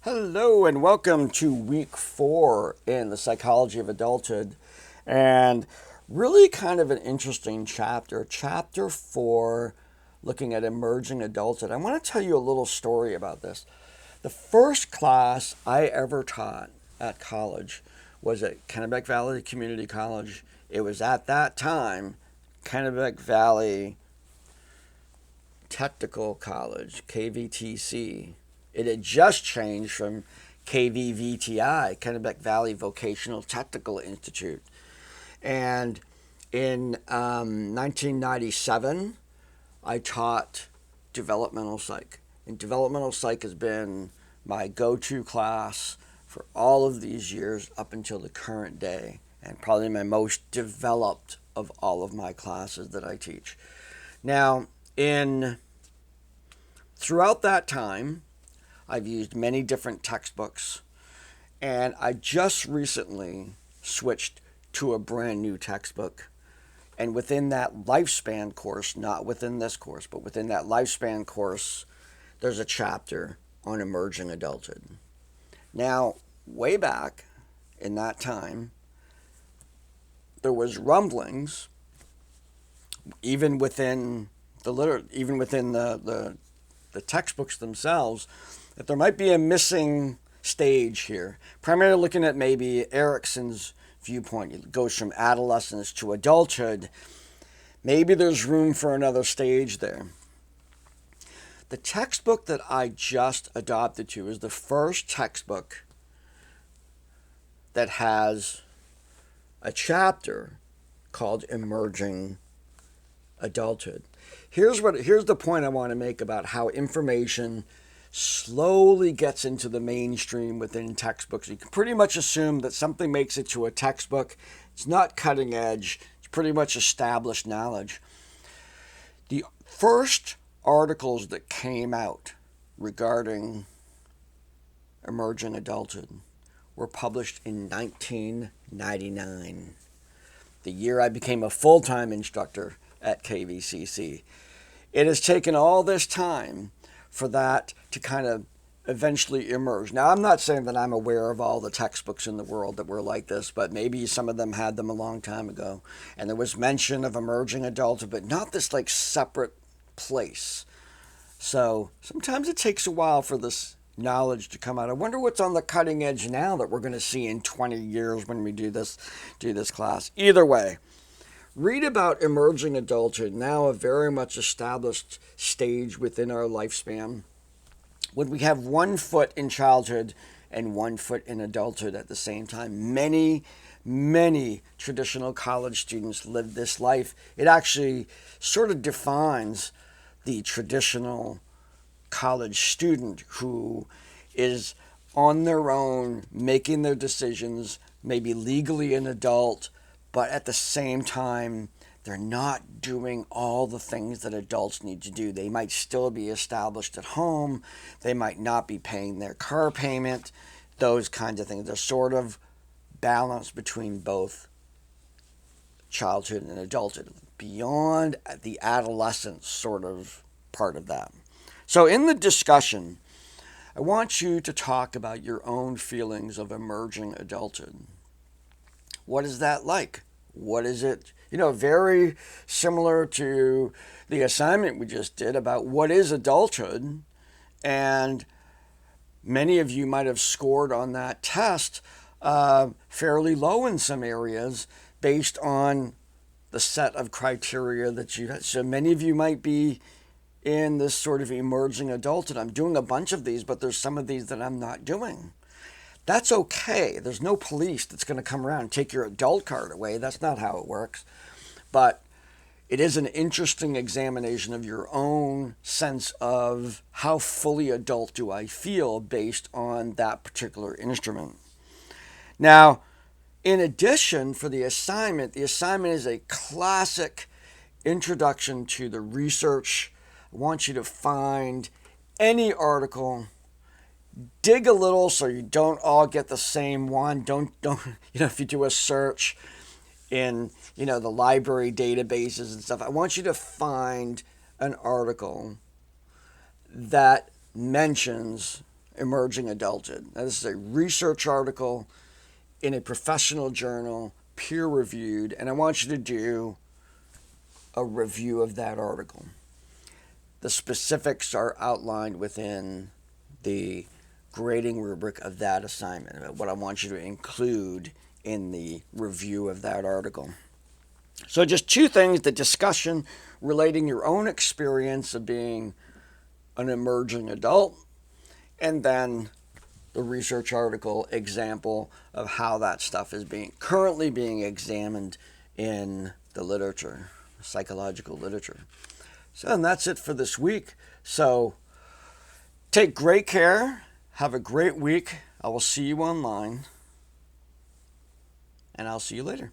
Hello and welcome to week 4 in the psychology of adulthood, and really kind of an interesting chapter 4, looking at emerging adulthood. I want to tell you a little story about this. The first class I ever taught at college was at Kennebec Valley Community College. It was at that time Kennebec Valley Technical College, KVTC. It had just changed from KVVTI, Kennebec Valley Vocational Technical Institute. And in 1997, I taught developmental psych. And developmental psych has been my go-to class for all of these years up until the current day, and probably my most developed of all of my classes that I teach. Now, throughout that time, I've used many different textbooks, and I just recently switched to a brand new textbook. And within that lifespan course, not within this course, but within that lifespan course, there's a chapter on emerging adulthood. Now, way back in that time, there was rumblings, even within the textbooks themselves, that there might be a missing stage here. Primarily looking at maybe Erickson's viewpoint. It goes from adolescence to adulthood. Maybe there's room for another stage there. The textbook that I just adopted to is the first textbook that has a chapter called Emerging Adulthood. Here's the point I want to make about how information slowly gets into the mainstream within textbooks. You can pretty much assume that something makes it to a textbook. It's not cutting edge. It's pretty much established knowledge. The first articles that came out regarding emerging adulthood were published in 1999, the year I became a full-time instructor at KVCC. It has taken all this time for that to kind of eventually emerge. Now, I'm not saying that I'm aware of all the textbooks in the world that were like this, but maybe some of them had them a long time ago. And there was mention of emerging adulthood, but not this like separate place. So sometimes it takes a while for this knowledge to come out. I wonder what's on the cutting edge now that we're going to see in 20 years when we do this class. Either way, read about emerging adulthood, now a very much established stage within our lifespan, when we have 1 foot in childhood and 1 foot in adulthood at the same time. Many traditional college students live this life. It actually sort of defines the traditional college student who is on their own, making their decisions, maybe legally an adult, but at the same time, they're not doing all the things that adults need to do. They might still be established at home. They might not be paying their car payment, those kinds of things. They're sort of balanced between both childhood and adulthood, beyond the adolescence sort of part of that. So in the discussion, I want you to talk about your own feelings of emerging adulthood. What is that like? What is it? Very similar to the assignment we just did about what is adulthood. And many of you might have scored on that test fairly low in some areas based on the set of criteria that you had. So many of you might be in this sort of emerging adulthood. I'm doing a bunch of these, but there's some of these that I'm not doing. That's okay. There's no police that's going to come around and take your adult card away. That's not how it works. But it is an interesting examination of your own sense of how fully adult do I feel based on that particular instrument. Now, in addition, for the assignment is a classic introduction to the research. I want you to find any article, dig a little so you don't all get the same one. Don't if you do a search in the library databases and stuff, I want you to find an article that mentions emerging adulthood. Now, this is a research article in a professional journal, peer-reviewed, and I want you to do a review of that article. The specifics are outlined within the grading rubric of that assignment, what I want you to include in the review of that article. So just two things: the discussion relating your own experience of being an emerging adult, and then the research article example of how that stuff is currently being examined in the literature, psychological literature. So, and that's it for this week. So take great care. Have a great week. I will see you online, and I'll see you later.